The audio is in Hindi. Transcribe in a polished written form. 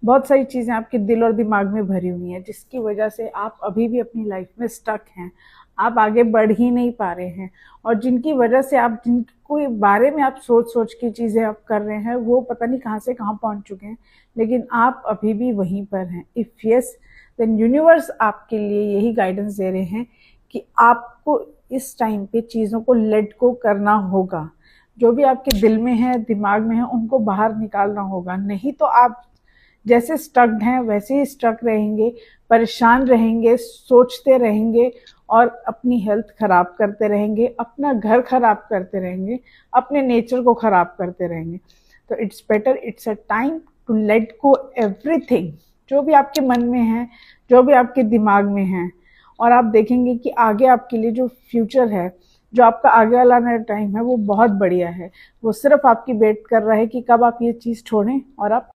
बहुत सारी चीज़ें आपके दिल और दिमाग में भरी हुई हैं, जिसकी वजह से आप अभी भी अपनी लाइफ में स्टक हैं। आप आगे बढ़ ही नहीं पा रहे हैं, और जिनकी वजह से आप जिनको बारे में आप सोच सोच की चीज़ें आप कर रहे हैं, वो पता नहीं कहाँ से कहाँ पहुँच चुके हैं, लेकिन आप अभी भी वहीं पर हैं। इफ़ यस, देन यूनिवर्स आपके लिए यही गाइडेंस दे रहे हैं कि आपको इस टाइम पे चीज़ों को लेट गो करना होगा। जो भी आपके दिल में है, दिमाग में है, उनको बाहर निकालना होगा। नहीं तो आप जैसे स्टक्ड हैं वैसे ही स्टक रहेंगे, परेशान रहेंगे, सोचते रहेंगे और अपनी हेल्थ खराब करते रहेंगे, अपना घर खराब करते रहेंगे, अपने नेचर को खराब करते रहेंगे। तो it's better, it's a time to let go everything, जो भी आपके मन में है, जो भी आपके दिमाग में है। और आप देखेंगे कि आगे आपके लिए जो फ्यूचर है, जो आपका आगे वाला टाइम है, वो बहुत बढ़िया है। वो सिर्फ आपकी वेट कर रहा है कि कब आप ये चीज़ छोड़ें और आप